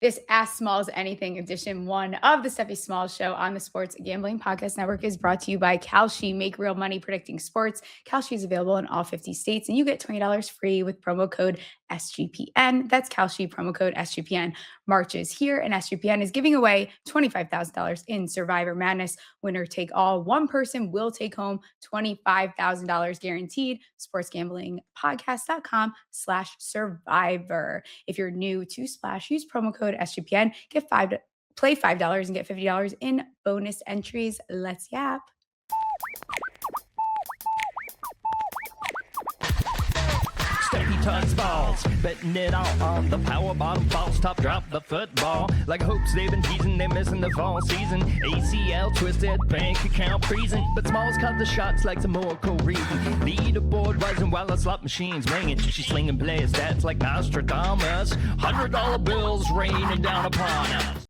This Ask Smalls Anything edition one of the Stephie Smalls Show on the Sports Gambling Podcast Network is brought to you by Kalshi. Make real money predicting sports. Kalshi is available in all 50 states, and you get $20 free with promo code SGPN. That's Kalshi, promo code SGPN. March is here, and SGPN is giving away $25,000 in Survivor Madness. Winner take all. One person will take home $25,000 guaranteed. SportsGamblingPodcast.com/survivor. If you're new to Splash, use promo code SGPN. Play $5 and get $50 in bonus entries. Let's yap. Stephie touch balls, betting it all on the power bottom falls top drop the football. Like hopes they've been teasing, they're missing the fall season. ACL twisted, bank account freezing, but Smalls caught the shots like some more reason. Leaderboard rising while the slot machine's ringing. She's slinging player stats like Nostradamus. $100 bills raining down upon us.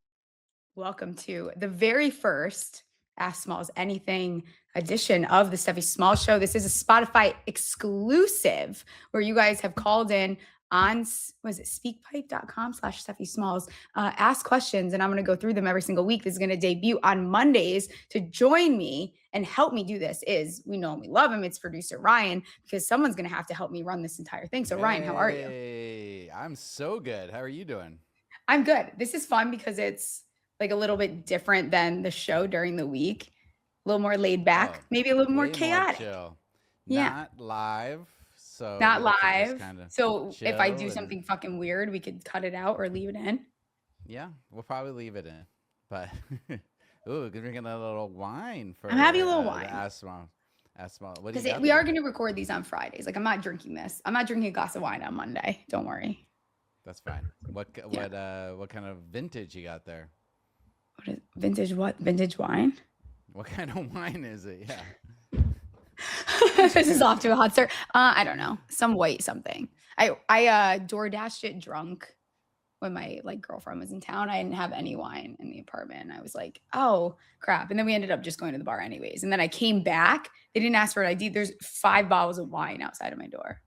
Welcome to the very first Ask Smalls Anything edition of the Stephie Smalls Show. This is a Spotify exclusive where you guys have called in on, was it speakpipe.com/Stephie Smalls, ask questions, and I'm going to go through them every single week. This is going to debut on Mondays. To join me and help me do this is, we know and we love him, it's producer Ryan, because someone's going to have to help me run this entire thing. So Ryan, how are you? Hey, I'm so good. How are you doing? I'm good. This is fun because it's like a little bit different than the show during the week. A little more laid back, maybe a little more chaotic. Chill. Yeah. Not live. So not live. So if I do chill something fucking weird, we could cut it out or leave it in. Yeah, we'll probably leave it in. But ooh, drinking a little wine for I'm having a little wine. Ask Smalls. What do you Because got we there? are going to record these on Fridays. Like, I'm not drinking this. I'm not drinking a glass of wine on Monday. Don't worry. That's fine. What kind of vintage you got there? What is vintage? What vintage wine? What kind of wine is it? Yeah. This is off to a hot start. I don't know. Some white something. I DoorDashed it drunk when my girlfriend was in town. I didn't have any wine in the apartment. And I was like, oh crap. And then we ended up just going to the bar anyways. And then I came back. They didn't ask for an ID. There's 5 bottles of wine outside of my door.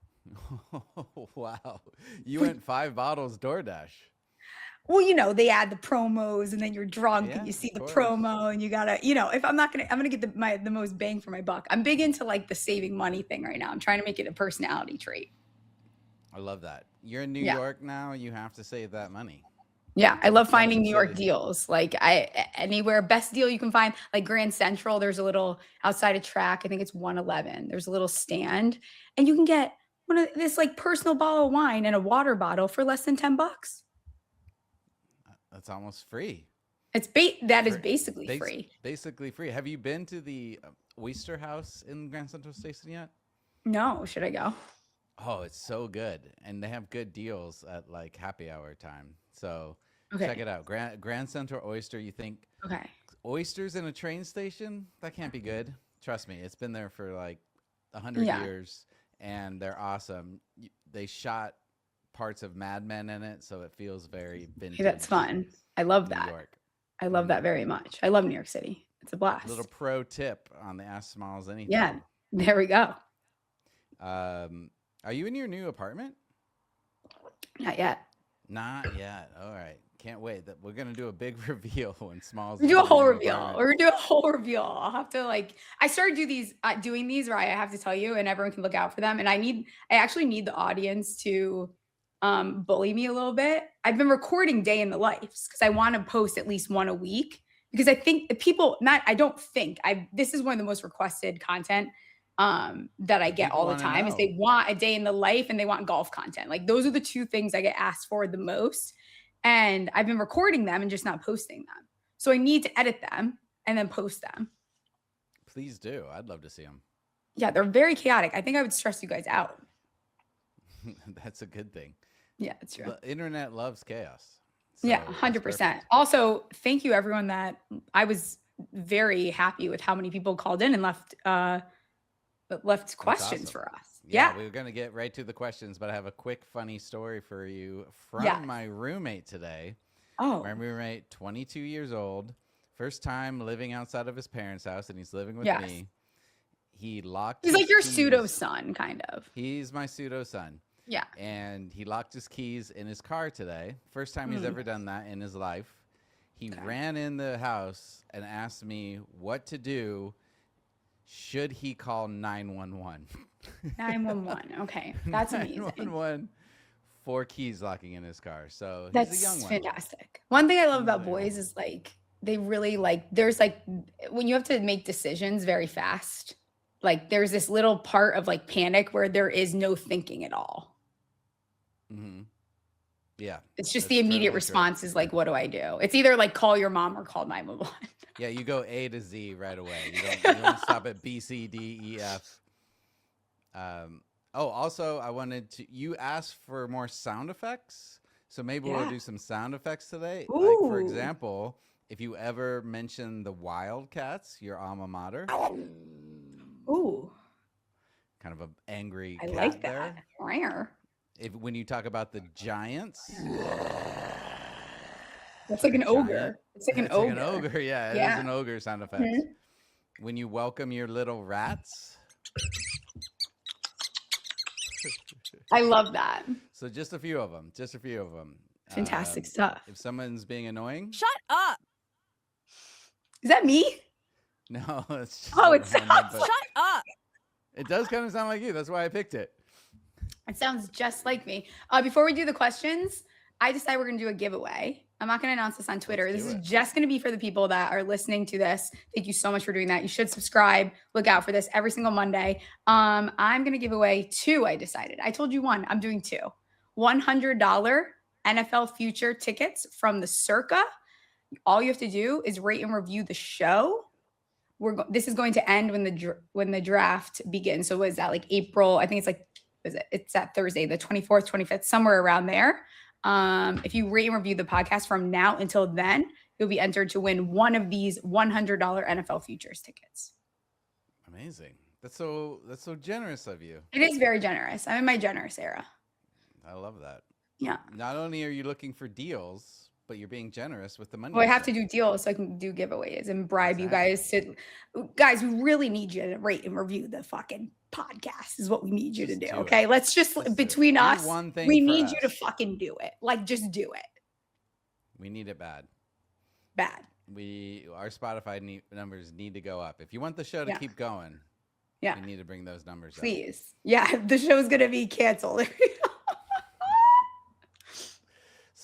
Oh, wow. You went 5 bottles DoorDash. Well, they add the promos and then you're drunk and you see the course. promo and you gotta, if I'm going to get the most bang for my buck. I'm big into the saving money thing right now. I'm trying to make it a personality trait. I love that. You're in New York now. You have to save that money. Yeah. I love finding New York deals. Anywhere, best deal you can find, like Grand Central, there's a little outside of track. I think it's 111. There's a little stand and you can get one of this personal bottle of wine and a water bottle for less than $10. That's almost free. That is basically free. Basically free. Have you been to the Oyster House in Grand Central Station yet? No. Should I go? Oh, it's so good. And they have good deals at happy hour time. So check it out. Grand Central Oyster, you think oysters in a train station? That can't be good. Trust me. It's been there for 100 years and they're awesome. They shot parts of Mad Men in it, so it feels very vintage. Hey, that's fun. I love that. New York. I love that very much. I love New York City. It's a blast. Little pro tip on the Ask Smalls Anything. Yeah, there we go. Are you in your new apartment? Not yet. Not yet. All right. Can't wait. That we're gonna do a big reveal when Smalls. We do a whole reveal. We're gonna do a whole reveal. I'll have to I started doing these where I have to tell you, and everyone can look out for them. And I actually need the audience to bully me a little bit. I've been recording day in the lives because I want to post at least one a week because I think this is one of the most requested content that I get all the time is they want a day in the life and they want golf content. Those are the 2 things I get asked for the most. And I've been recording them and just not posting them. So I need to edit them and then post them. Please do. I'd love to see them. Yeah, they're very chaotic. I think I would stress you guys out. That's a good thing. Yeah, it's true. The internet loves chaos. So yeah, 100%. Also, thank you everyone that I was very happy with how many people called in and left questions awesome. for us. Yeah, we were going to get right to the questions, but I have a quick funny story for you from my roommate today. Oh. My roommate, 22 years old, first time living outside of his parents' house, and he's living with me. He locked He's his like your keys. pseudo son, kind of. He's my pseudo son. Yeah. And he locked his keys in his car today. First time he's ever done that in his life. He ran in the house and asked me what to do. Should he call 911? 911. Okay. That's amazing. 911. 4 keys locking in his car. So That's he's a young one. fantastic. One thing I love about boys is like they really like there's like when you have to make decisions very fast, like there's this little part of like panic where there is no thinking at all. Mm-hmm. Yeah. It's just the immediate response is like, what do I do? It's either like call your mom or call 911. Yeah, you go A to Z right away. You don't stop at B, C, D, E, F. Also, I wanted to. You asked for more sound effects, so maybe we'll do some sound effects today. Ooh. Like for example, if you ever mention the Wildcats, your alma mater. Ooh. Kind of an angry I cat like there. that. Rare. When you talk about the Giants. That's like an ogre. It's like an ogre. Like an ogre, yeah. It is an ogre sound effect. Mm-hmm. When you welcome your little rats. I love that. So just a few of them. Fantastic stuff. If someone's being annoying. Shut up. Is that me? No, it's just it sounds Shut up. It does kind of sound like you. That's why I picked it. It sounds just like me. Before we do the questions, I decided we're going to do a giveaway. I'm not going to announce this on Twitter. This is just going to be for the people that are listening to this. Thank you so much for doing that. You should subscribe. Look out for this every single Monday. I'm going to give away 2, I decided. I told you 1. I'm doing 2. $100 NFL future tickets from the Circa. All you have to do is rate and review the show. This is going to end when the draft begins. So what is that, like April? I think it's like, it's that Thursday, the 24th, 25th, somewhere around there. If you rate and review the podcast from now until then, you'll be entered to win one of these $100 NFL futures tickets. Amazing. That's so generous of you. It is very generous. I'm in my generous era. I love that. Yeah. Not only are you looking for deals, but you're being generous with the money. Well, I have to do deals so I can do giveaways and bribe you guys to. Guys, we really need you to rate and review the fucking podcast is what we need you to do. Okay. Let's just, between us, we need you to fucking do it. Like, just do it. We need it bad. Bad. Our Spotify numbers need to go up. If you want the show to keep going, we need to bring those numbers up. Please. Yeah. The show's going to be canceled.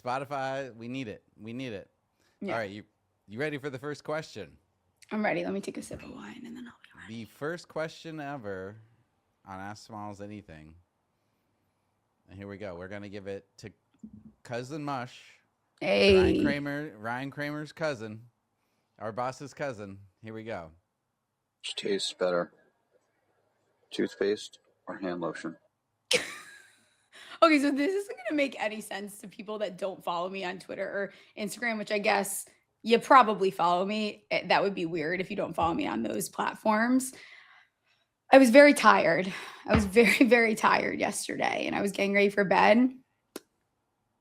Spotify, we need it. Yeah. All right. You ready for the first question? I'm ready. Let me take a sip of wine and then I'll be ready. The first question ever on Ask Smalls Anything. And here we go. We're going to give it to Cousin Mush. Hey. Ryan Kramer's cousin. Our boss's cousin. Here we go. Which tastes better? Toothpaste or hand lotion? Okay, so this isn't going to make any sense to people that don't follow me on Twitter or Instagram, which I guess you probably follow me. That would be weird if you don't follow me on those platforms. I was very tired. I was very, very tired yesterday, and I was getting ready for bed.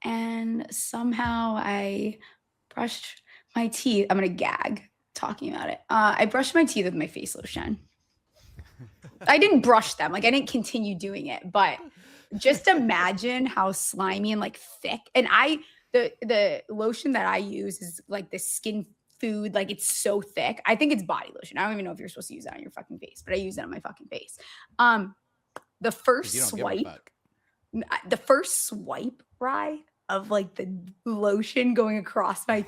And somehow I brushed my teeth. I'm going to gag talking about it. I brushed my teeth with my face lotion. I didn't brush them. Like, I didn't continue doing it, but just imagine how slimy and like thick. And the lotion that I use is like the skin food. Like, it's so thick. I think it's body lotion. I don't even know if you're supposed to use that on your fucking face, but I use it on my fucking face. The first swipe, right, of like the lotion going across my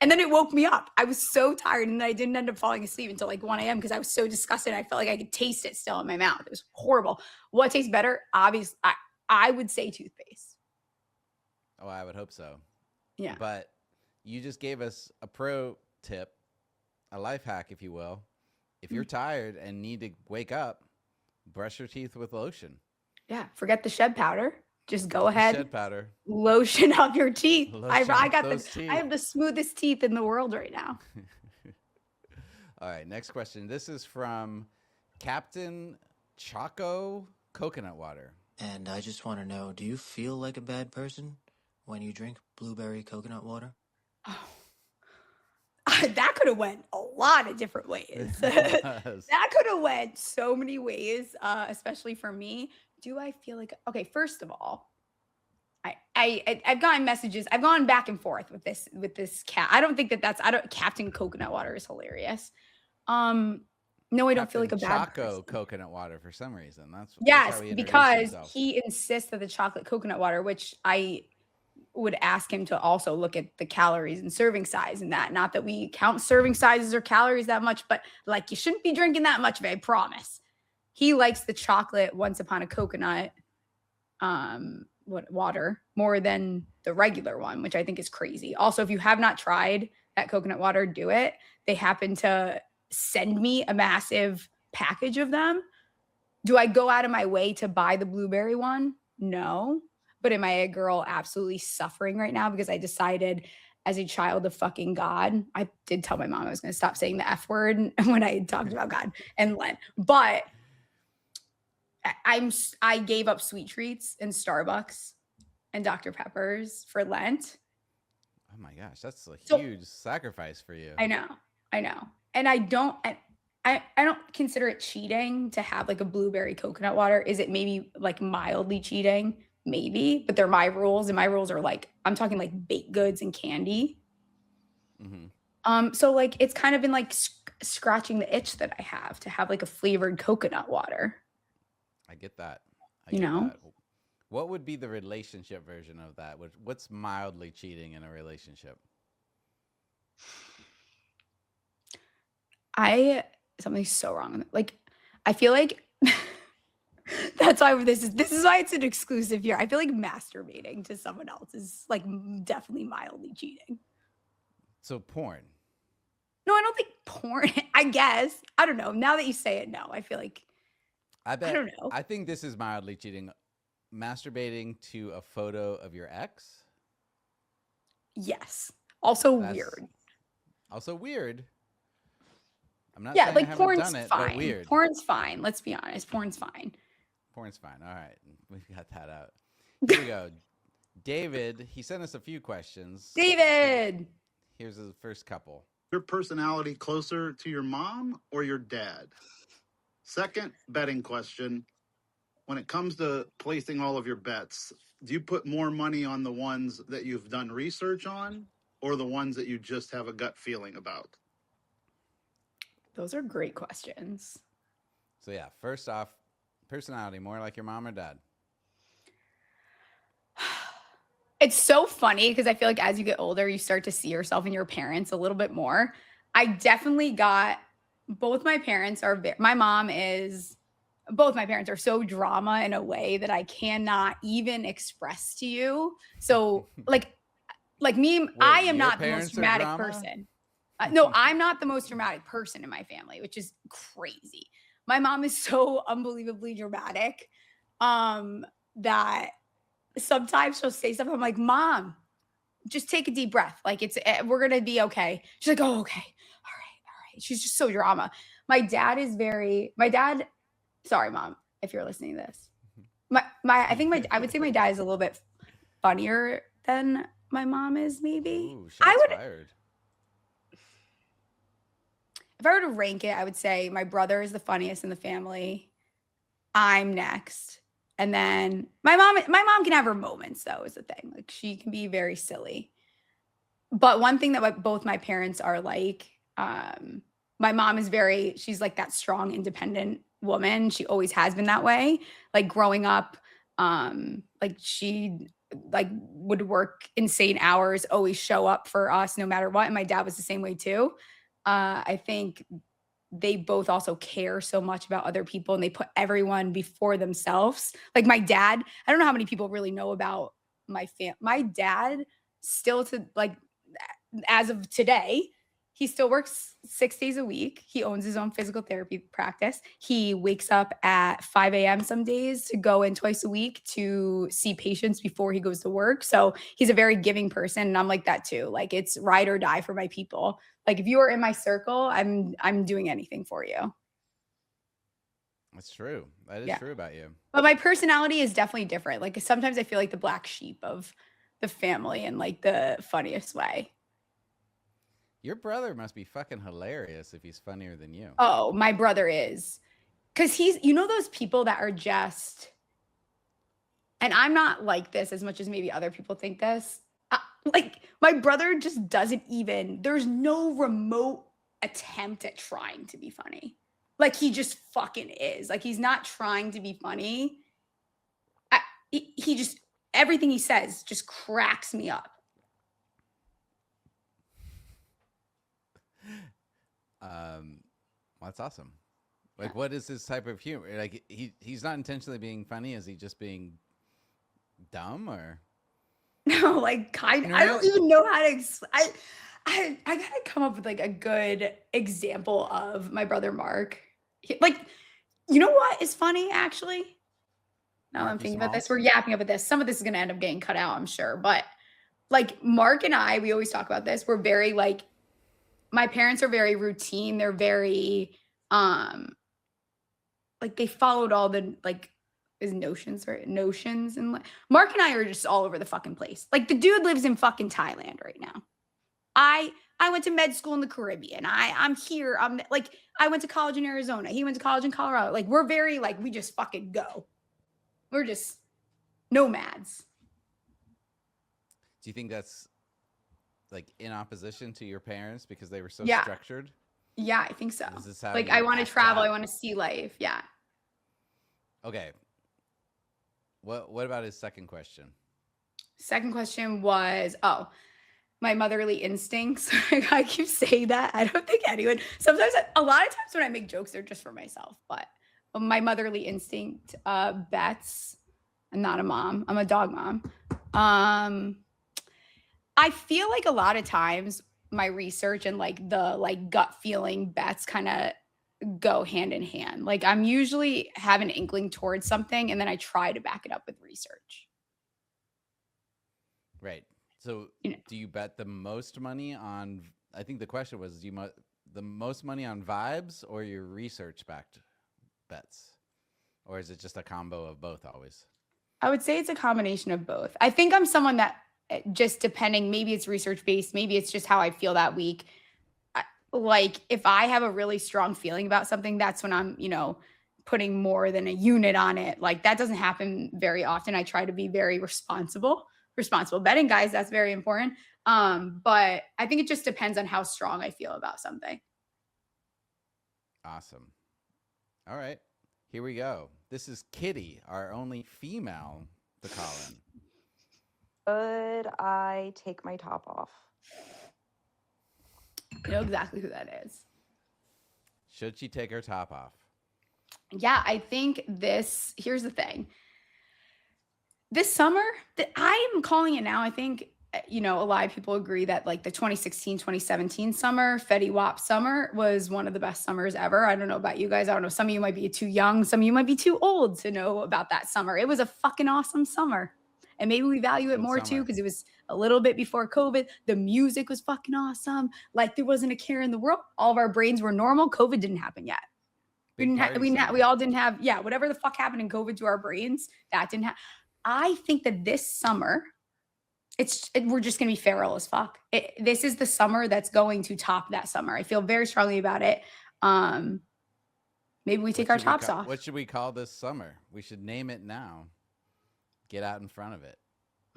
and then it woke me up. I was so tired, and then I didn't end up falling asleep until like 1 a.m. because I was so disgusted. I felt like I could taste it still in my mouth. It was horrible. What tastes better? Obviously, I would say toothpaste. Oh, I would hope so. Yeah. But you just gave us a pro tip, a life hack, if you will. If you're tired and need to wake up, brush your teeth with lotion. Yeah. Forget the shed powder. Just go ahead. Shed powder. Lotion up your teeth. I have the smoothest teeth in the world right now. All right. Next question. This is from Captain Choco Coconut Water. And I just want to know, do you feel like a bad person when you drink blueberry coconut water? Oh. That could have went a lot of different ways. That could have went so many ways, especially for me. do I feel like, okay, first of all, I've gotten messages. I've gone back and forth with this cat. I don't think that's, Captain Coconut Water is hilarious. No, I don't feel like a bad person. Coconut Water for some reason. That's yes, how he because himself. he insists that the chocolate coconut water, which I would ask him to also look at the calories and serving size and that. Not that we count serving sizes or calories that much, but like you shouldn't be drinking that much of it, I promise. He likes the chocolate Once Upon a Coconut water more than the regular one, which I think is crazy. Also, if you have not tried that coconut water, do it. They happen to send me a massive package of them. Do I go out of my way to buy the blueberry one? No. But am I a girl absolutely suffering right now because I decided as a child of fucking God, I did tell my mom I was going to stop saying the F word when I talked about God and Lent, but I gave up sweet treats and Starbucks and Dr. Peppers for Lent. Oh my gosh, that's a huge sacrifice for you. I know. And I don't consider it cheating to have like a blueberry coconut water. Is it maybe like mildly cheating? Maybe, but they're my rules, and my rules are like, I'm talking like baked goods and candy. Mm-hmm. So like it's kind of been like scratching the itch that I have to have like a flavored coconut water. I get that. That. What would be the relationship version of that? What's mildly cheating in a relationship? Something's so wrong. Like, I feel like that's why this is why it's an exclusive here. I feel like masturbating to someone else is like definitely mildly cheating. So porn. No, I don't think porn. I guess. I don't know. Now that you say it, no. I feel like I don't know. I think this is mildly cheating. Masturbating to a photo of your ex? Yes. Also weird. I'm not saying like I haven't porn's done it, fine. but weird. Porn's fine. Let's be honest. Porn's fine. All right. We've got that out. Here we go. David, he sent us a few questions. David! Here's the first couple. Your personality closer to your mom or your dad? Second betting question. When it comes to placing all of your bets, do you put more money on the ones that you've done research on or the ones that you just have a gut feeling about? Those are great questions. So yeah, first off, personality, more like your mom or dad? It's so funny because I feel like as you get older, you start to see yourself in your parents a little bit more. I definitely got both my parents are both my parents are so drama in a way that I cannot even express to you. So like me, wait, I am not the most dramatic person. No, I'm not the most dramatic person in my family, which is crazy. My mom is so unbelievably dramatic that sometimes she'll say stuff. I'm like, Mom, just take a deep breath. Like we're going to be okay. She's like, oh, okay. All right. She's just so drama. Sorry, Mom, if you're listening to this. I would say my dad is a little bit funnier than my mom is, maybe. Ooh, shots fired. If I were to rank it, I would say my brother is the funniest in the family. I'm next. And then my mom can have her moments, though, is the thing. Like, she can be very silly. But one thing that both my parents are like, my mom is she's like that strong, independent woman. She always has been that way. Like growing up, like she would work insane hours, always show up for us no matter what. And my dad was the same way too. I think they both also care so much about other people and they put everyone before themselves. Like my dad, I don't know how many people really know about my dad still as of today, he still works 6 days a week. He owns his own physical therapy practice. He wakes up at 5 a.m. some days to go in twice a week to see patients before he goes to work. So he's a very giving person. And I'm like that too. Like it's ride or die for my people. Like if you are in my circle, I'm doing anything for you. That's true. That is true about you. But my personality is definitely different. Like sometimes I feel like the black sheep of the family in like the funniest way. Your brother must be fucking hilarious if he's funnier than you. Oh, my brother is. Because he's, those people that are just and I'm not like this as much as maybe other people think this. Like my brother just doesn't even, there's no remote attempt at trying to be funny. Like he just fucking is. Like he's not trying to be funny. He just, everything he says just cracks me up. Well, that's awesome. Like, what is this type of humor? Like, he's not intentionally being funny. Is he just being dumb or? No, like I don't even know how to explain. I gotta come up with like a good example of my brother Mark. Like, you know what is funny actually? Now I'm thinking about this. We're yapping about this. Some of this is gonna end up getting cut out, I'm sure. But like Mark and I, we always talk about this. We're very like, my parents are very routine. They're very like they followed all the like notions and like Mark and I are just all over the fucking place. Like the dude lives in fucking Thailand right now. I went to med school in the Caribbean. I'm here. I'm like, I went to college in Arizona. He went to college in Colorado. Like we're very like, we just fucking go. We're just nomads. Do you think that's like in opposition to your parents because they were so structured? Yeah, I think so. Is this how like I want to travel. I want to see life. Yeah. Okay. What about his second question? Second question was, my motherly instincts. I keep saying that. I don't think anyone, sometimes, a lot of times when I make jokes, they're just for myself, but my motherly instinct, bets. I'm not a mom. I'm a dog mom. I feel like a lot of times my research and like the like gut feeling bets kind of go hand in hand. Like I'm usually have an inkling towards something and then I try to back it up with research. Right. So do you bet the most money on, I think the question was, do you the most money on vibes or your research backed bets? Or is it just a combo of both always? I would say it's a combination of both. I think I'm someone that just depending, maybe it's research based, maybe it's just how I feel that week. Like if I have a really strong feeling about something, that's when I'm, putting more than a unit on it. Like that doesn't happen very often. I try to be very responsible betting, guys. That's very important. But I think it just depends on how strong I feel about something. Awesome. All right, here we go. This is Kitty, our only female to call in. Should I take my top off? I know exactly who that is. Should she take her top off? Yeah, I think here's the thing. This summer, I am calling it now. I think, a lot of people agree that like the 2016, 2017 summer, Fetty Wap summer was one of the best summers ever. I don't know about you guys. I don't know. Some of you might be too young. Some of you might be too old to know about that summer. It was a fucking awesome summer. And maybe we value it more too because it was a little bit before COVID. The music was fucking awesome. Like there wasn't a care in the world. All of our brains were normal. COVID didn't happen yet. We all didn't have, whatever the fuck happened in COVID to our brains, that didn't happen. I think that this summer, we're just going to be feral as fuck. This is the summer that's going to top that summer. I feel very strongly about it. Maybe we take our tops off. What should we call this summer? We should name it now. Get out in front of it.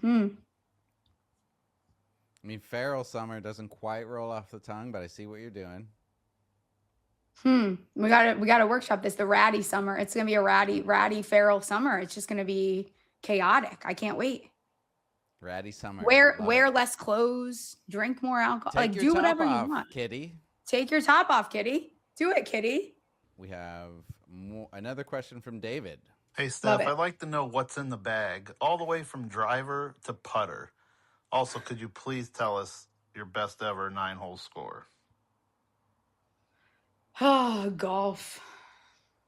I mean, feral summer doesn't quite roll off the tongue, but I see what you're doing. We gotta workshop this. The ratty summer. It's gonna be a ratty feral summer. It's just gonna be chaotic. I can't wait. Ratty summer. Wear less clothes. Drink more alcohol. Like do whatever you want, Kitty. Take your top off, Kitty. Do it, Kitty. We have another question from David. Hey, Steph, I'd like to know what's in the bag, all the way from driver to putter. Also, could you please tell us your best ever 9-hole score? Oh, golf.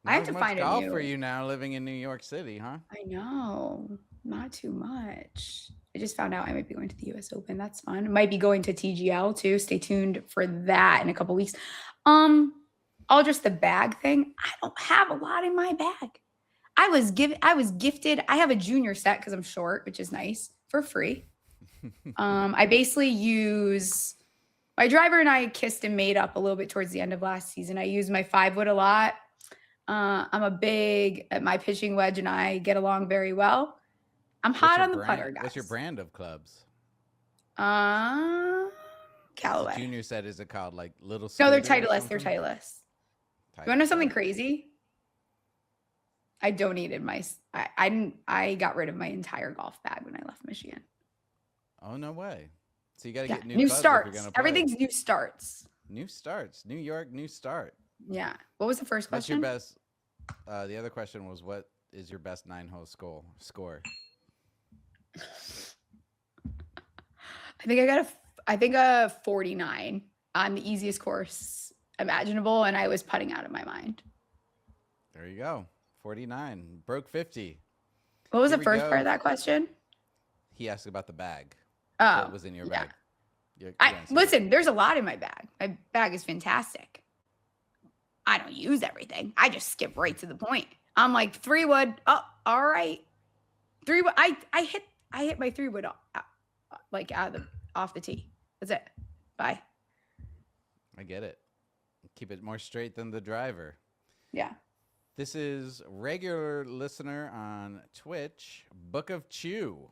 I have to find golf for you now living in New York City, huh? I know. Not too much. I just found out I might be going to the US Open. That's fun. I might be going to TGL too. Stay tuned for that in a couple weeks. All just the bag thing. I don't have a lot in my bag. I was gifted. I have a junior set because I'm short, which is nice, for free. I basically use my driver and I kissed and made up a little bit towards the end of last season. I use my 5-wood a lot. I'm a big at my pitching wedge and I get along very well. I'm hot on the putter, guys. What's your brand of clubs? Callaway. Junior said, is it called like Little? No, they're Titleist. They're Titleist. You want to know something crazy? I donated I got rid of my entire golf bag when I left Michigan. Oh, no way. So you got to get new clubs starts. If you're gonna play. Everything's new starts. New starts. New York, new start. Yeah. What was the first question? What's your best? The other question was, what is your best 9-hole score? I think a 49 on the easiest course imaginable, and I was putting out of my mind. There you go. 49. Broke 50. What was the first part of that question? He asked about the bag. Oh. What was in your bag? Listen, there's a lot in my bag. My bag is fantastic. I don't use everything. I just skip right to the point. I'm like 3-wood. Oh, all right. 3-wood. I hit my 3-wood off the tee. That's it. Bye. I get it. Keep it more straight than the driver. Yeah. This is regular listener on Twitch, Book of Chew.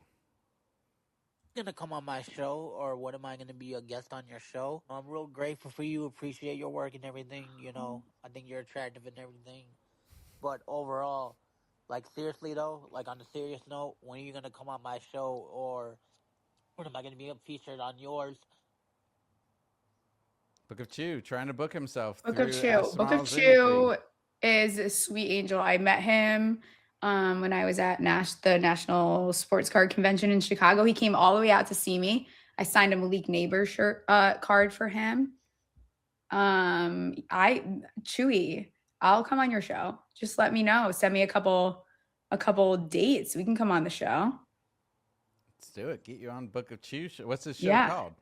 Gonna come on my show, or what am I gonna be a guest on your show? I'm real grateful for you, appreciate your work and everything, you know. I think you're attractive and everything. But overall, like seriously though, like on a serious note, when are you gonna come on my show, or when am I gonna be featured on yours? Book of Chew trying to book himself. Book of Chew is a sweet angel. I met him when I was at the National Sports Card Convention in Chicago. He came all the way out to see me. I signed a Malik Neighbor card for him. Chewy, I'll come on your show. Just let me know. Send me a couple dates. We can come on the show. Let's do it. Get you on Book of Chew. What's this show called?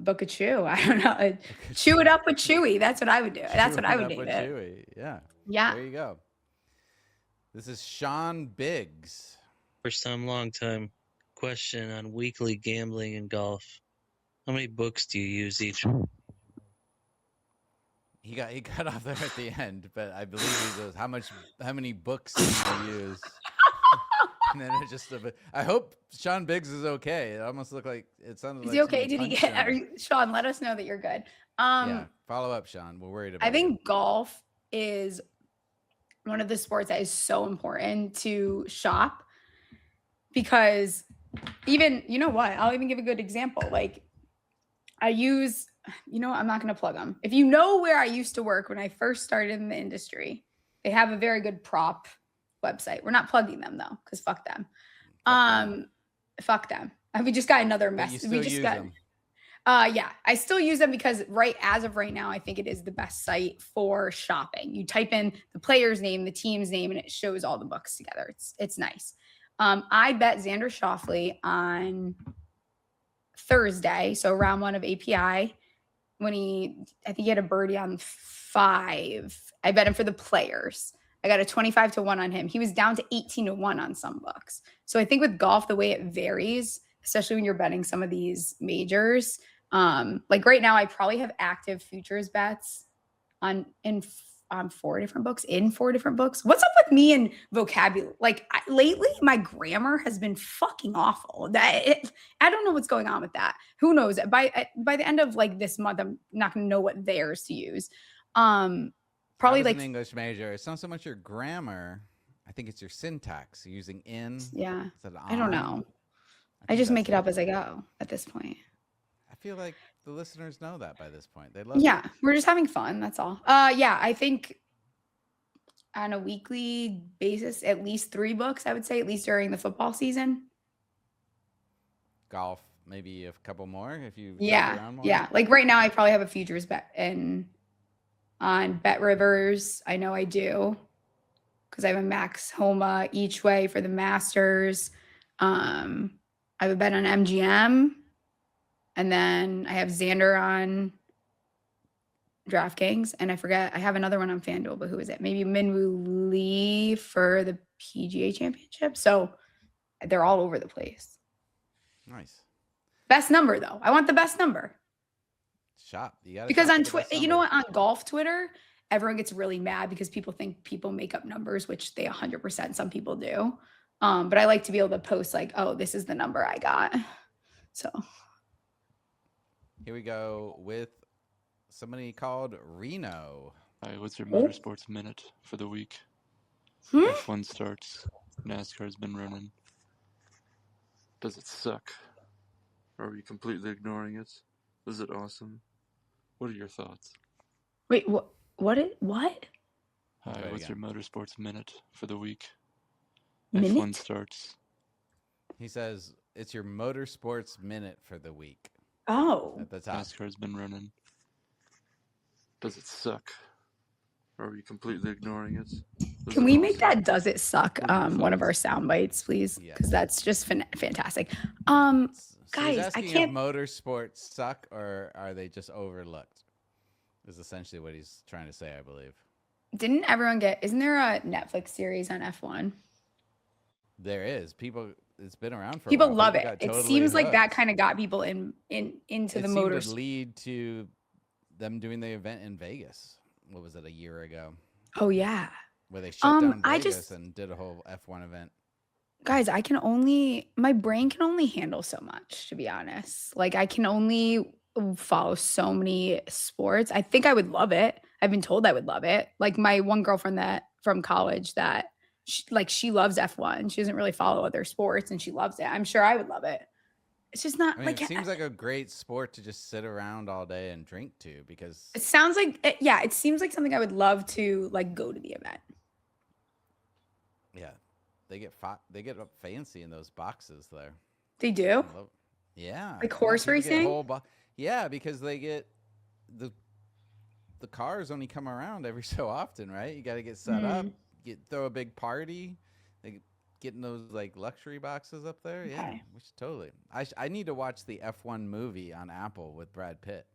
Book of Chew. I don't know. Chew it up with Chewy. That's what I would do. That's what I would name it. Chewy. Yeah. Yeah. There you go. This is Sean Biggs. First time, long time question on weekly gambling and golf. How many books do you use each? He got off there at the end, but I believe he goes, how many books do you use? And then it just I hope Sean Biggs is okay. It almost looked like it sounded like. Is he okay? Did he get? Sean, let us know that you're good. Yeah, follow up, Sean. We're worried about. I think golf is one of the sports that is so important to shop, because even, you know what? I'll even give a good example. Like I use, I'm not going to plug them. If you know where I used to work when I first started in the industry, they have a very good prop website. We're not plugging them though, because fuck them. Fuck them. We just got another mess. We just got them. Yeah, I still use them because as of right now, I think it is the best site for shopping. You type in the player's name, the team's name, and it shows all the books together. It's nice. I bet Xander Schauffele on Thursday, so round 1 of API, when I think he had a birdie on 5. I bet him for the players. I got a 25-1 on him. He was down to 18-1 on some books. So I think with golf, the way it varies, especially when you're betting some of these majors, like right now, I probably have active futures bets on 4 different books. What's up with me and vocabulary? Like lately, my grammar has been fucking awful. I don't know what's going on with that. Who knows? By the end of like this month, I'm not going to know what theirs to use. Probably like an English major. It's not so much your grammar. I think it's your syntax. You're using in. Yeah. I don't know. I just make it up as I go at this point. I feel like the listeners know that by this point. They love it. Yeah, we're just having fun. That's all. Yeah, I think on a weekly basis, at least 3 books, I would say, at least during the football season. Golf, maybe a couple more if you yeah. Like right now, I probably have a futures bet on Bet Rivers. I know I do, because I have a Max Homa each way for the Masters. I have a bet on MGM, and then I have Xander on DraftKings, and I forget, I have another one on FanDuel, but who is it? Maybe Minwoo Lee for the PGA Championship. So they're all over the place. Nice. Best number though. I want the best number. Shop. Because on Twitter, you know what? On golf Twitter, everyone gets really mad because people think people make up numbers, which they 100%, some people do. But I like to be able to post like, oh, this is the number I got. So here we go with somebody called Reno. All right, what's your motorsports minute for the week? F1 starts. NASCAR's been running. Does it suck? Or are we completely ignoring it? Is it awesome? What are your thoughts? Wait, what? What? All right, what's your motorsports minute for the week? Minute? F1 starts. He says it's your motorsports minute for the week. Oh. At the top. NASCAR's been running. Does it suck? Or are we completely ignoring it? Can we make that "Does it suck" one of our sound bites, please? Because that's just fantastic. So Guys, I can't. If motorsports suck, or are they just overlooked? Is essentially what he's trying to say, I believe. Didn't everyone get? Isn't there a Netflix series on F1? There is. It's been around for. People a while. love People it. got It totally seems like hooked. that kind of got people into the motors. It lead to them doing the event in Vegas. What was it, a year ago? Oh yeah. Where they shut down Vegas and did a whole F1 event. Guys, my brain can only handle so much, to be honest. Like I can only follow so many sports. I think I would love it. I've been told I would love it. Like my one girlfriend from college that she loves F1. She doesn't really follow other sports and she loves it. I'm sure I would love it. It's just not it seems like a great sport to just sit around all day and drink to, because it sounds like it seems like something I would love to like go to the event. Yeah, they get up fancy in those boxes there. They do? Yeah. Like horse racing? Yeah, because they get the cars only come around every so often, right? You got to get set up, throw a big party. They getting those like luxury boxes up there. Yeah, Okay. we should totally. I need to watch the F1 movie on Apple with Brad Pitt.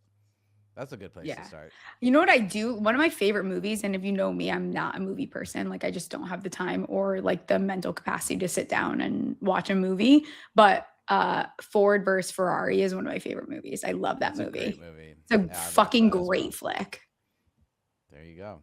That's a good place to start. You know what I do? One of my favorite movies, and if you know me, I'm not a movie person. Like I just don't have the time or like the mental capacity to sit down and watch a movie. But Ford vs. Ferrari is one of my favorite movies. I love that movie. It's a great movie. It's a fucking great flick. There you go.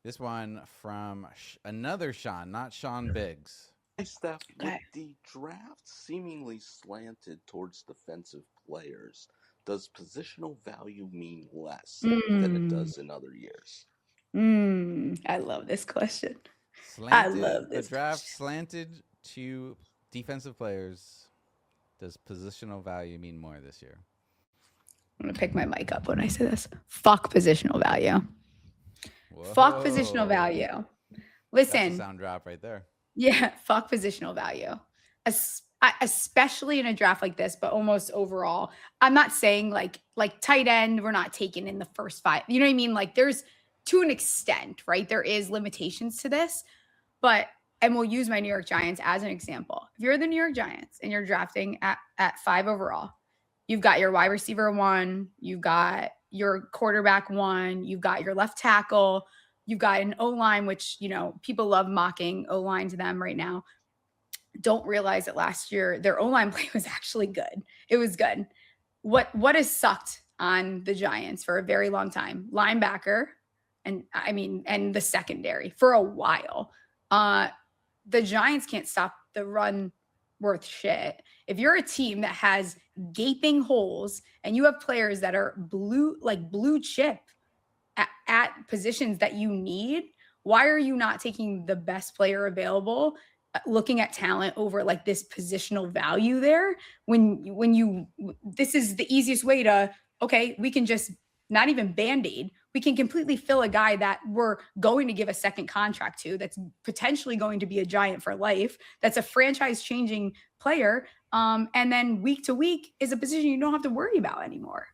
This one from another Sean, not Sean Biggs. Hey, Steph, with the draft seemingly slanted towards defensive players, does positional value mean less than it does in other years? I love this question. The draft slanted to defensive players. Does positional value mean more this year? I'm going to pick my mic up when I say this. Fuck positional value. Whoa. Fuck positional value. Listen. That's a sound drop right there. Yeah, fuck positional value. Especially in a draft like this, but almost overall. I'm not saying like tight end, we're not taking in the first 5. You know what I mean? Like there's, to an extent, right? There is limitations to this, and we'll use my New York Giants as an example. If you're the New York Giants and you're drafting at 5 overall, you've got your wide receiver 1, you've got your quarterback 1, you've got your left tackle, you've got an O-line, which, you know, people love mocking O-line to them right now. Don't realize that last year their O-line play was actually good. It was good. What has sucked on the Giants for a very long time? Linebacker, and the secondary for a while. The Giants can't stop the run worth shit. If you're a team that has gaping holes and you have players that are blue chip at positions that you need, why are you not taking the best player available, looking at talent over like this positional value there this is the easiest way to, okay, we can just not even Band-Aid. We can completely fill a guy that we're going to give a second contract to, that's potentially going to be a Giant for life, that's a franchise-changing player, and then week to week is a position you don't have to worry about anymore.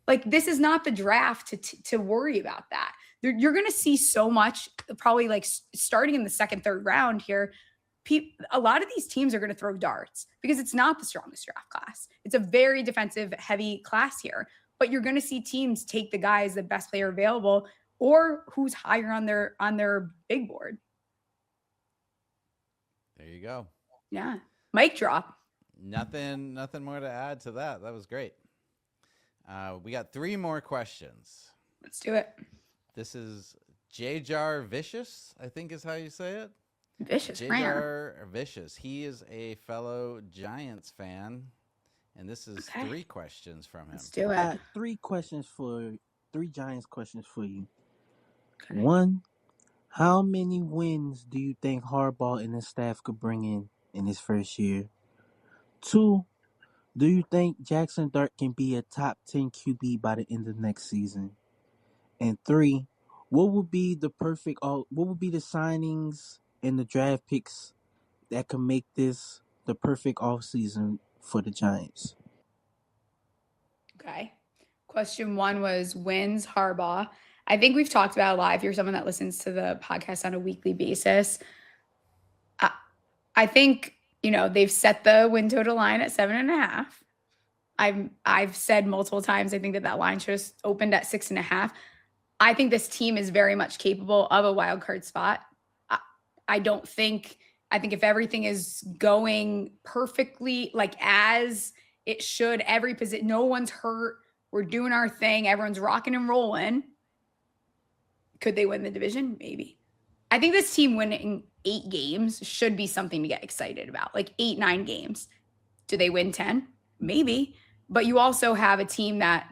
Like, this is not the draft to worry about that. You're going to see so much, probably like starting in the second, third round here. A lot of these teams are going to throw darts because it's not the strongest draft class. It's a very defensive heavy class here. But you're going to see teams take the guys, the best player available, or who's higher on their big board. There you go. Yeah. Mic drop. Nothing more to add to that. That was great. We got 3 more questions. Let's do it. This is J-Jar Vicious, I think is how you say it. Vicious, JR Vicious. He is a fellow Giants fan, and this is 3 questions from him. Let's do it. 3 Giants questions for you. Okay. 1, how many wins do you think Harbaugh and his staff could bring in his first year? 2, do you think Jackson Dart can be a top 10 QB by the end of next season? And 3, what would be the signings and the draft picks that could make this the perfect offseason for the Giants? Okay. Question 1 was wins Harbaugh. I think we've talked about it a lot. If you're someone that listens to the podcast on a weekly basis, I think, they've set the win total line at 7.5. I've said multiple times, I think that line should have opened at 6.5. I think this team is very much capable of a wild card spot. I think if everything is going perfectly, like as it should, every position, no one's hurt, we're doing our thing, everyone's rocking and rolling. Could they win the division? Maybe. I think this team winning 8 games should be something to get excited about. Like 8, 9 games. Do they win 10? Maybe. But you also have a team that,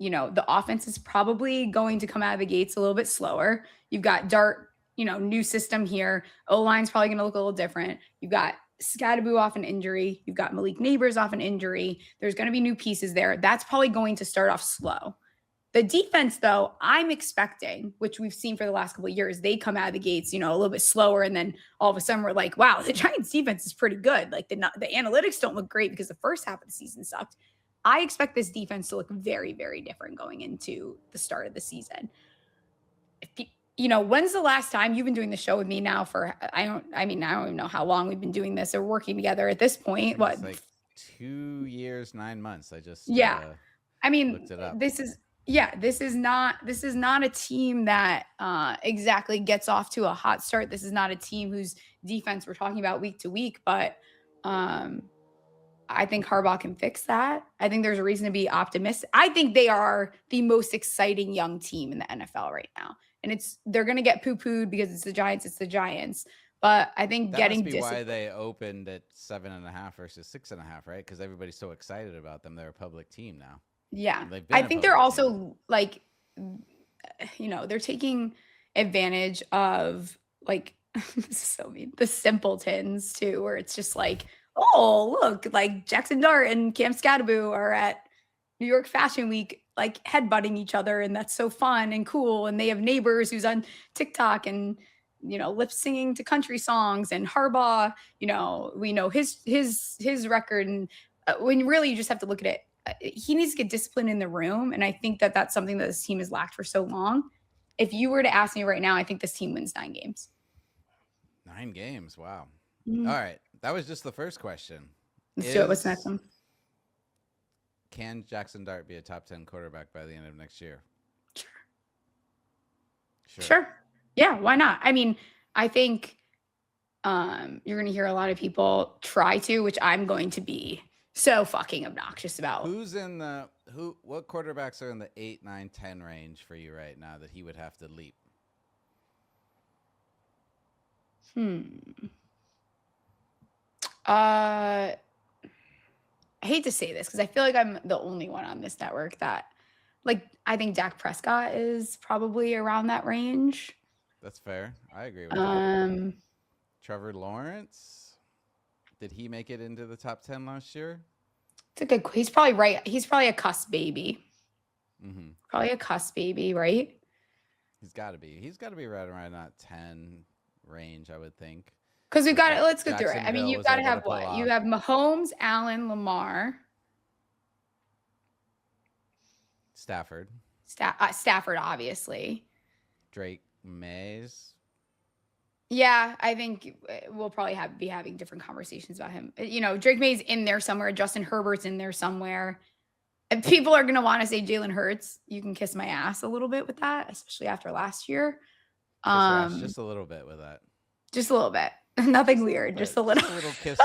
the offense is probably going to come out of the gates a little bit slower. You've got Dart, new system here. O-line's probably going to look a little different. You've got Scadaboo off an injury. You've got Malik Neighbors off an injury. There's going to be new pieces there. That's probably going to start off slow. The defense, though, I'm expecting, which we've seen for the last couple of years, they come out of the gates, a little bit slower. And then all of a sudden we're like, wow, the Giants defense is pretty good. Like the analytics don't look great because the first half of the season sucked. I expect this defense to look very, very different going into the start of the season. When's the last time you've been doing the show with me now for, I don't even know how long we've been doing this or working together at this point. What? It's like 2 years, 9 months. I just looked it up. This is not a team that exactly gets off to a hot start. This is not a team whose defense we're talking about week to week, but I think Harbaugh can fix that. I think there's a reason to be optimistic. I think they are the most exciting young team in the NFL right now. And they're going to get poo-pooed because it's the Giants. But I think that must be why they opened at 7.5 versus 6.5, right? Because everybody's so excited about them. They're a public team now. Yeah. I think they're also like, they're taking advantage of like, this is so mean, the simpletons too, where it's just like, oh, look, like Jackson Dart and Cam Scadaboo are at New York Fashion Week, like headbutting each other. And that's so fun and cool. And they have Neighbors who's on TikTok and, lip singing to country songs, and Harbaugh, we know his record. And when really you just have to look at it, he needs to get discipline in the room. And I think that that's something that this team has lacked for so long. If you were to ask me right now, I think this team wins 9 games. 9 games. Wow. Mm-hmm. All right. That was just the first question. Let's do it. What's the next one? Can Jackson Dart be a top 10 quarterback by the end of next year? Sure. Yeah. Why not? I mean, I think you're going to hear a lot of people try to, which I'm going to be so fucking obnoxious about. What quarterbacks are in the 8, 9, 10 range for you right now that he would have to leap? I hate to say this because I feel like I'm the only one on this network that, like, I think Dak Prescott is probably around that range. That's fair. I agree with that. Trevor Lawrence, did he make it into the top 10 last year? It's a good. He's probably right. He's probably a cusp baby. Mm-hmm. Probably a cusp baby, right? He's got to be. He's got to be right around that 10 range, I would think. Because we've got it. Let's go through it. I mean, you've got to have what? You have Mahomes, Allen, Lamar, Stafford, obviously. Drake, Mays. Yeah, I think we'll probably be having different conversations about him. Drake May's in there somewhere. Justin Herbert's in there somewhere. And people are going to want to say Jalen Hurts. You can kiss my ass a little bit with that, especially after last year. Just a little bit with that. Just a little bit. Nothing weird. Just a little. Just a little kiss.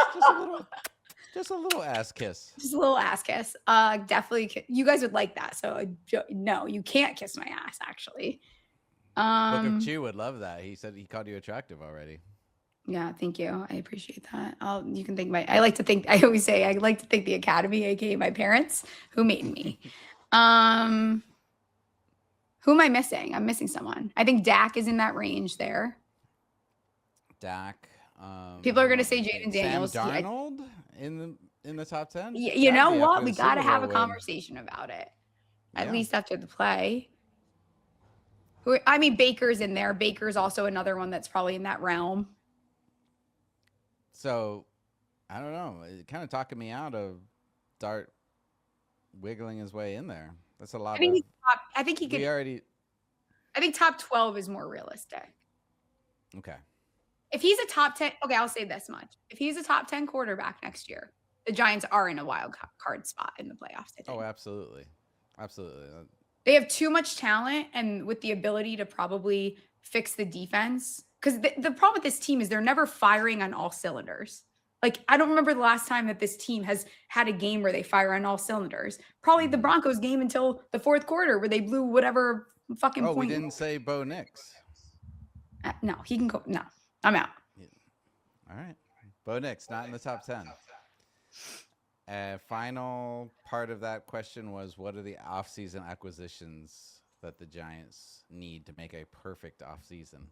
Just a little ass kiss. Just a little ass kiss. Definitely. You guys would like that. So no, you can't kiss my ass, actually. Book of Chew would love that. He said he called you attractive already. Yeah, thank you. I appreciate that. You can thank I like to think, I always say, I like to thank the Academy, aka my parents, who made me. Who am I missing? I'm missing someone. I think Dak is in that range there. Dak. People are going to say Jaden Daniels. Sam Darnold in the top 10? You know what? We got to have a conversation about it. At least after the play. I mean, Baker's in there. Baker's also another one that's probably in that realm. So, I don't know. It kind of talking me out of Dart wiggling his way in there. That's a lot. I think he could. I think top 12 is more realistic. Okay. If he's a top 10, okay, I'll say this much. If he's a top 10 quarterback next year, the Giants are in a wild card spot in the playoffs, I think. Oh, absolutely. Absolutely. They have too much talent and with the ability to probably fix the defense. Because the problem with this team is they're never firing on all cylinders. Like, I don't remember the last time that this team has had a game where they fire on all cylinders. Probably the Broncos game until the fourth quarter where they blew whatever fucking point. Oh, we didn't say Bo Nix. No, he can go. No, I'm out. Yeah. All right. Bo Nix, not in the top 10. Final part of that question was, what are the offseason acquisitions that the Giants need to make a perfect offseason?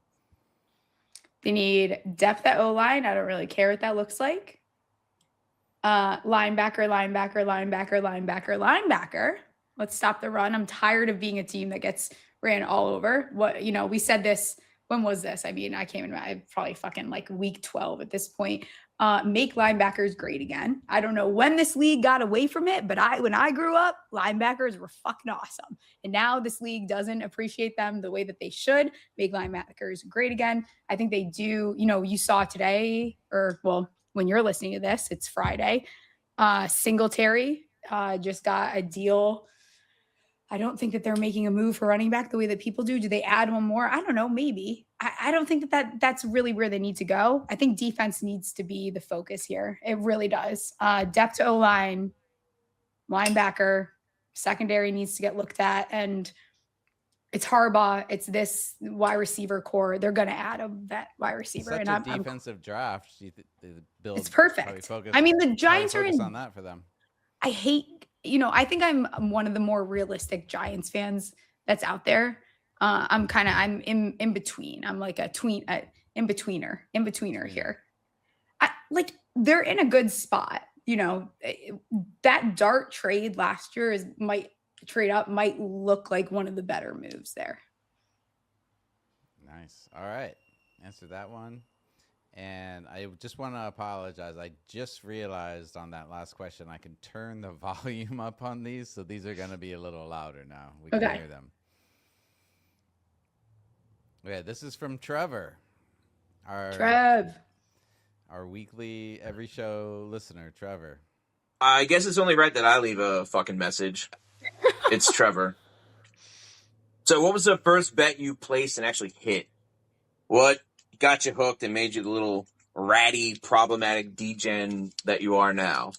They need depth at O-line. I don't really care what that looks like. Linebacker. Let's stop the run. I'm tired of being a team that gets ran all over. We said this. When was this? I mean, I came in probably fucking like week 12 at this point. Make linebackers great again. I don't know when this league got away from it, but when I grew up, linebackers were fucking awesome. And now this league doesn't appreciate them the way that they should. Make linebackers great again. I think they do. You saw today, when you're listening to this, it's Friday. Singletary just got a deal. I don't think that they're making a move for running back the way that people do. Do they add one more? I don't know. Maybe. I don't think that's really where they need to go. I think defense needs to be the focus here. It really does. Depth to O-line, linebacker, secondary needs to get looked at. And it's Harbaugh. It's this wide receiver core. They're going to add that wide receiver. Such a defensive draft. It's perfect. I mean, the Giants are on that for them. I think I'm one of the more realistic Giants fans that's out there. I'm in between. I'm like in-betweener here. They're in a good spot. That Dart trade last year might look like one of the better moves there. Nice. All right. Answer that one. And I just want to apologize. I just realized on that last question, I can turn the volume up on these. So these are going to be a little louder now. We can hear them. Okay, this is from Trevor. Our weekly every show listener, Trevor. I guess it's only right that I leave a fucking message. It's Trevor. So what was the first bet you placed and actually hit? What got you hooked and made you the little ratty, problematic degen that you are now?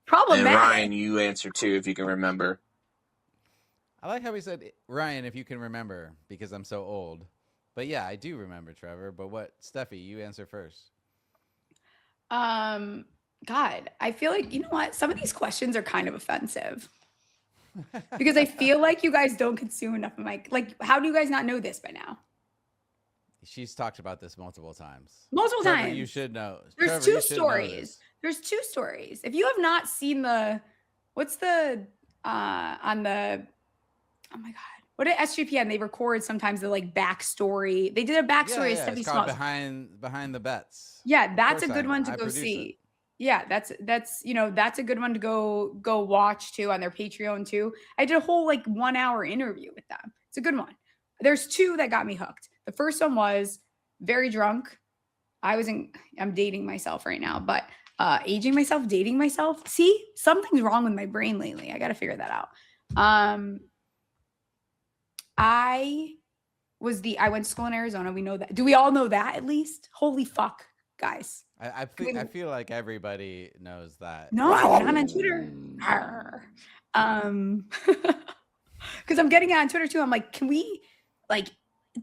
Problematic. And Ryan, you answer too, if you can remember. I like how he said, Ryan, if you can remember, because I'm so old. But yeah, I do remember, Trevor. But Stephie, you answer first. God, I feel like, you know what? Some of these questions are kind of offensive. Because I feel like you guys don't consume enough of how do you guys not know this by now? She's talked about this multiple times. Multiple Trevor, times. You should know. There's two stories. If you have not seen on the, oh my God, what at SGPN, they record sometimes the backstory. They did a backstory. Yeah, it's called behind the bets. Yeah, that's a good one to go see. Yeah, that's a good one to go watch too on their Patreon too. I did a whole 1 hour interview with them. It's a good one. There's two that got me hooked. The first one was very drunk. I'm dating myself right now, but aging myself, dating myself. See, something's wrong with my brain lately. I got to figure that out. I went to school in Arizona. We know that. Do we all know that at least? Holy fuck, guys. I feel like everybody knows that. No, I'm not on Twitter. Because I'm getting it on Twitter too. I'm like, can we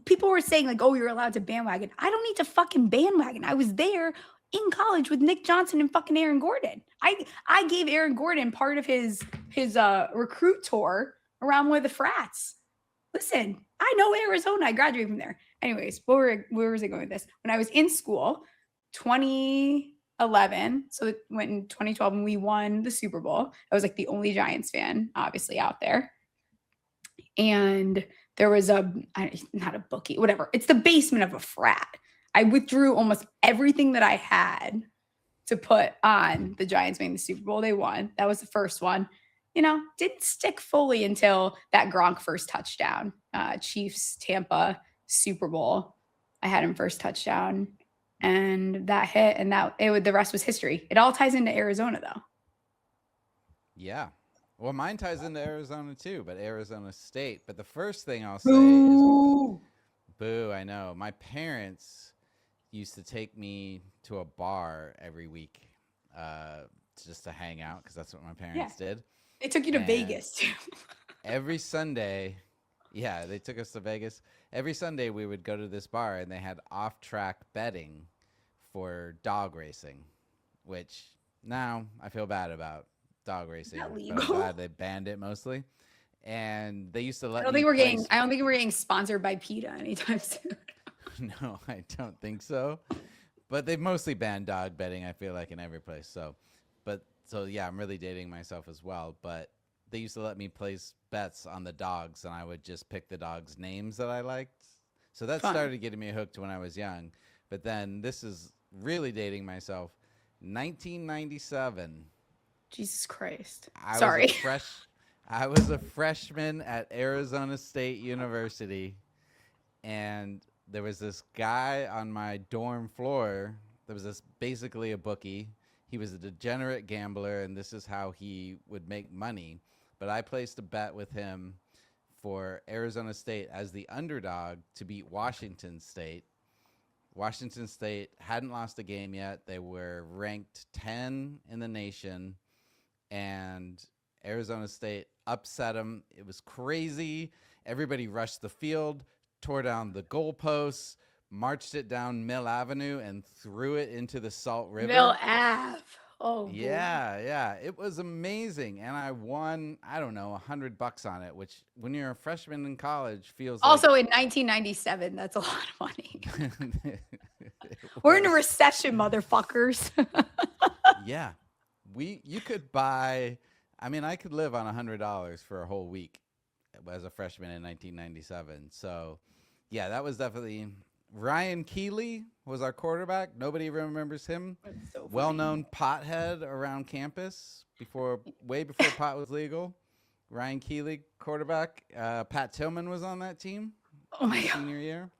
people were saying like, oh, you're allowed to bandwagon. I don't need to fucking bandwagon. I was there in college with Nick Johnson and fucking Aaron Gordon. I gave Aaron Gordon part of his recruit tour around one of the frats. Listen, I know Arizona. I graduated from there. Anyways, where was I going with this? When I was in school, 2011, so it went in 2012 and we won the Super Bowl. I was like the only Giants fan, obviously, out there. And there was not a bookie, whatever. It's the basement of a frat. I withdrew almost everything that I had to put on the Giants winning the Super Bowl. They won. That was the first one. Didn't stick fully until that Gronk first touchdown. Chiefs, Tampa, Super Bowl. I had him first touchdown. And that hit, and the rest was history. It all ties into Arizona, though. Yeah. Well, mine ties into Arizona, too, but Arizona State. But the first thing I'll say is... Boo, I know. My parents used to take me to a bar every week just to hang out, because that's what my parents did. They took you to Vegas, too. Every Sunday, they took us to Vegas. Every Sunday, we would go to this bar, and they had off-track betting for dog racing, which now I feel bad about dog racing. But I'm glad they banned it mostly. And they used to let I don't think we're getting sponsored by PETA anytime soon. No, I don't think so. But they've mostly banned dog betting, I feel like, in every place. So I'm really dating myself as well. But they used to let me place bets on the dogs, and I would just pick the dogs' names that I liked. So that started getting me hooked when I was young. But then this is really dating myself. 1997. Jesus Christ. I was a freshman at Arizona State University, and there was this guy on my dorm floor. There was basically a bookie. He was a degenerate gambler, and this is how he would make money. But I placed a bet with him for Arizona State as the underdog to beat Washington State. Washington State hadn't lost a game yet. They were ranked 10 in the nation, and Arizona State upset them. It was crazy. Everybody rushed the field, tore down the goalposts, marched it down Mill Avenue, and threw it into the Salt River. Mill Ave. Oh, yeah. It was amazing. And I won, I don't know, $100 on it, which when you're a freshman in college feels also in 1997, that's a lot of money. We're in a recession, motherfuckers. Yeah. You could buy, I could live on $100 for a whole week as a freshman in 1997. So, yeah, that was definitely... Ryan Keeley was our quarterback. Nobody remembers him. So well-known pothead around campus way before pot was legal. Ryan Keeley, quarterback. Pat Tillman was on that team. Oh my God. Senior year.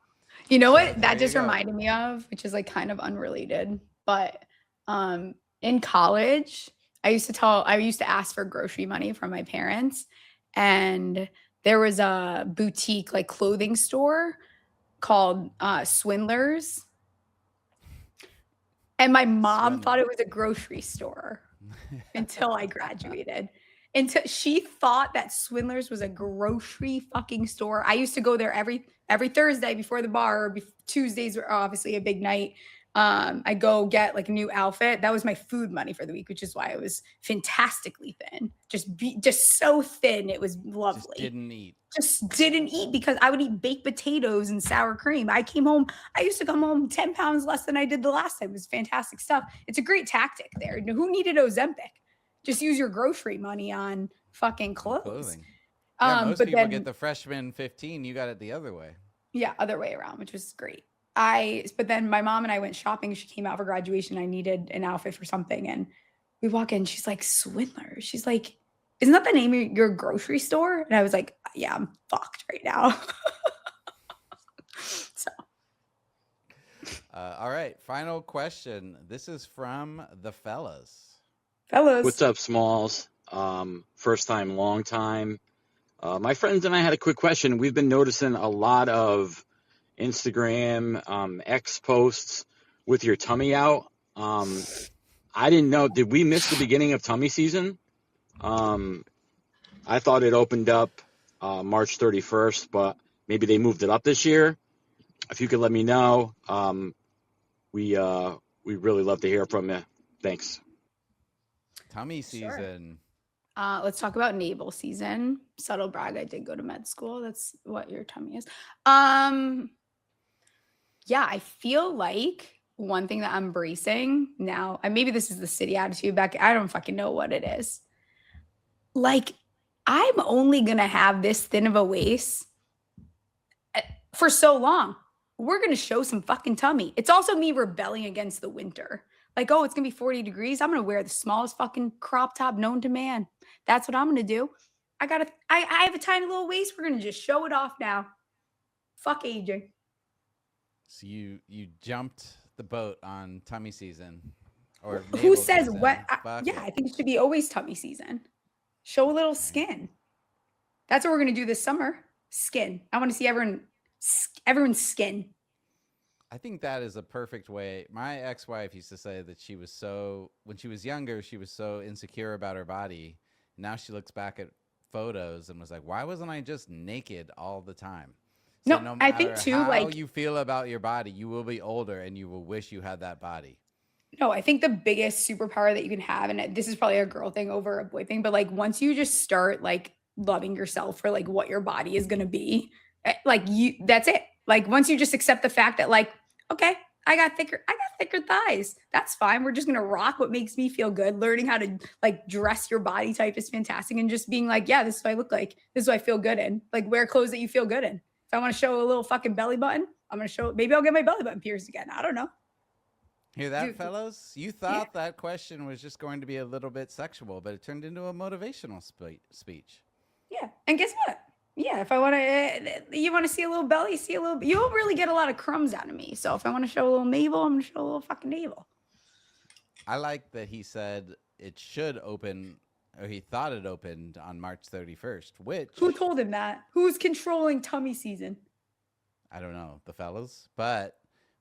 You know what that just reminded me of, which is like kind of unrelated, but in college, I used to ask for grocery money from my parents, and there was a boutique like clothing store called Swindlers, and my mom thought it was a grocery store until I graduated. Until she thought that Swindlers was a grocery fucking store. I used to go there every Thursday before the bar. Or Tuesdays were obviously a big night. I go get like a new outfit. That was my food money for the week, which is why it was fantastically thin. Just so thin. It was lovely. Just didn't eat because I would eat baked potatoes and sour cream. I used to come home 10 pounds less than I did the last time. It was fantastic stuff. It's a great tactic there. Who needed Ozempic? Just use your grocery money on fucking clothes. Yeah, most people get the freshman 15. You got it the other way. Yeah, other way around, which was great. But then my mom and I went shopping. She came out for graduation. I needed an outfit for something. And we walk in. She's like, Swindler. She's like, isn't that the name of your grocery store? And I was like, yeah, I'm fucked right now. So. All right. Final question. This is from the fellas. What's up, Smalls? First time, long time. My friends and I had a quick question. We've been noticing a lot of Instagram X posts with your tummy out. I didn't know. Did we miss the beginning of tummy season? I thought it opened up March 31st, but maybe they moved it up this year. If you could let me know, we really love to hear from you. Thanks. Tummy season. Let's talk about navel season. Subtle brag, I did go to med school. That's what your tummy is. Yeah, I feel like one thing that I'm bracing now, and maybe this is the city attitude back, I don't fucking know what it is. Like, I'm only going to have this thin of a waist for so long. We're going to show some fucking tummy. It's also me rebelling against the winter. Like, oh, it's going to be 40 degrees. I'm going to wear the smallest fucking crop top known to man. That's what I'm going to do. I have a tiny little waist. We're going to just show it off now. Fuck aging. So you jumped the boat on tummy season. Or who says season. what? Yeah, I think it should be always tummy season. Show a little skin. That's what we're going to do this summer. Skin. I want to see everyone's skin. I think that is a perfect way. My ex-wife used to say that when she was younger, she was so insecure about her body. Now she looks back at photos and was like, why wasn't I just naked all the time? So no I think too, how you feel about your body, you will be older and you will wish you had that body. No, I think the biggest superpower that you can have, and this is probably a girl thing over a boy thing, but like once you just start like loving yourself for like what your body is going to be, like that's it. Like once you just accept the fact that like, okay, I got thicker thighs. That's fine. We're just going to rock what makes me feel good. Learning how to like dress your body type is fantastic. And just being like, yeah, this is what I look like. This is what I feel good in. Like wear clothes that you feel good in. If I want to show a little fucking belly button, I'm going to show, maybe I'll get my belly button pierced again. I don't know. Hear that, fellas? You thought that question was just going to be a little bit sexual, but it turned into a motivational speech. Yeah. And guess what? Yeah, if I want to, you want to see a little belly, you don't really get a lot of crumbs out of me. So if I want to show a little navel, I'm going to show a little fucking navel. I like that he said it should open, or he thought it opened on March 31st, which... Who told him that? Who's controlling tummy season? I don't know, the fellas. But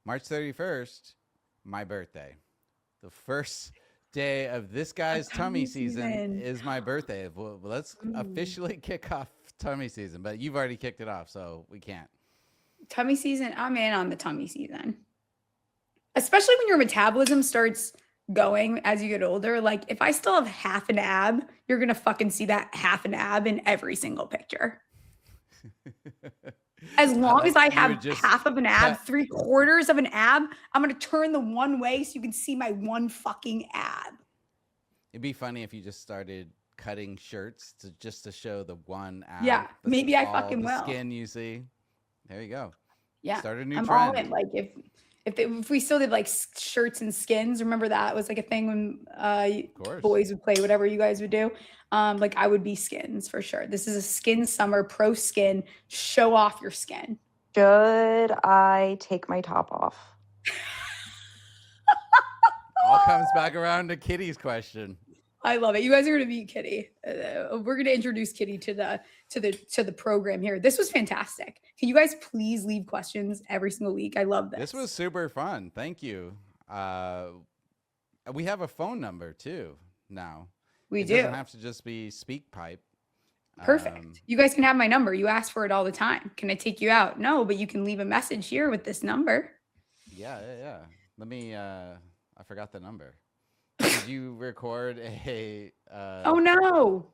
March 31st, my birthday. The first day of this guy's tummy season is my birthday. Well, let's officially kick off tummy season, but you've already kicked it off, so we can't. Tummy season, I'm in on the tummy season. Especially when your metabolism starts going as you get older. Like if I still have half an ab, you're going to fucking see that half an ab in every single picture. As long as I have half of an ab, 3/4 of an ab, I'm going to turn the one way so you can see my one fucking ab. It'd be funny if you just started cutting shirts to show the one ab. Yeah, maybe I fucking will. Skin you see. There you go. Yeah. Start a new I'm trend. all in. Like if we still did like shirts and skins, remember that was like a thing when boys would play whatever you guys would do. Like I would be skins for sure. This is a skin summer, pro skin. Show off your skin. Should I take my top off? All comes back around to Kitty's question. I love it. You guys are going to meet Kitty. We're going to introduce Kitty to the program here. This was fantastic. Can you guys please leave questions every single week? I love this. This was super fun. Thank you. We have a phone number too now. We It do. doesn't have to just be SpeakPipe. Perfect. You guys can have my number. You ask for it all the time. Can I take you out? No, but you can leave a message here with this number. Yeah. Let me. I forgot the number. Did you record a? Oh no!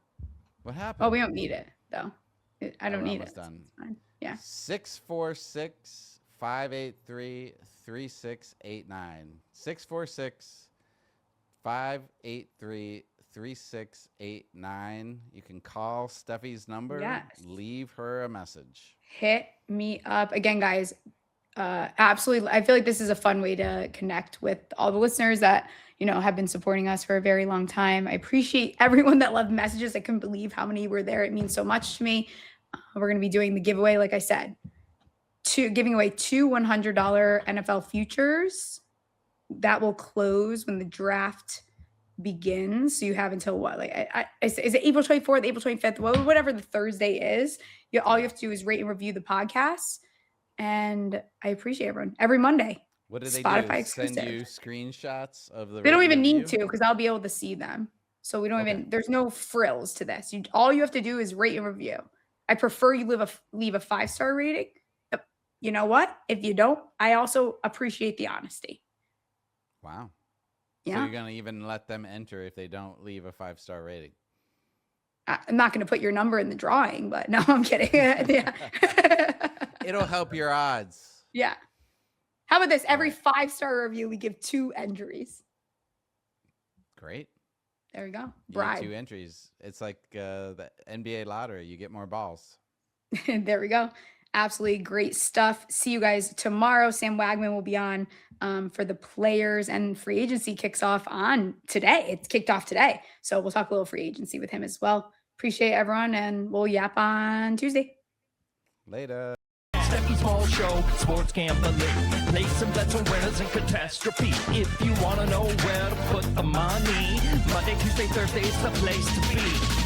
What happened? Oh, we don't need it though. I don't need it. Done. It's fine. Yeah. 646-583-3689. 646-583-3689. You can call Stephie's number. Yes. Leave her a message. Hit me up again, guys. Absolutely. I feel like this is a fun way to connect with all the listeners that, have been supporting us for a very long time. I appreciate everyone that left messages. I couldn't believe how many were there. It means so much to me. We're going to be doing the giveaway, like I said, giving away 2 $100 NFL futures that will close when the draft begins. So you have until what? Is it April 24th, April 25th, whatever the Thursday is. All you have to do is rate and review the podcast. And I appreciate everyone every Monday. What do they Spotify do? exclusive. Send you screenshots of the. They don't even need to because I'll be able to see them. So we don't even. There's no frills to this. All you have to do is rate and review. I prefer you leave a 5-star rating. You know what? If you don't, I also appreciate the honesty. Wow. Yeah. So you're going to even let them enter if they don't leave a 5-star rating? I'm not going to put your number in the drawing, but no, I'm kidding. Yeah. It'll help your odds. Yeah. How about this? Every 5-star review, we give 2 entries. Great. There we go. You Bribe. get 2 entries. It's like the NBA lottery. You get more balls. There we go. Absolutely great stuff. See you guys tomorrow. Sam Wagman will be on for the players, and free agency kicks off on today. It's kicked off today. So we'll talk a little free agency with him as well. Appreciate everyone, and we'll yap on Tuesday. Later. Stephie Small Show, sports gambling. Play some bets on winners and catastrophe. If you want to know where to put the money, Monday, Tuesday, Thursday is the place to be.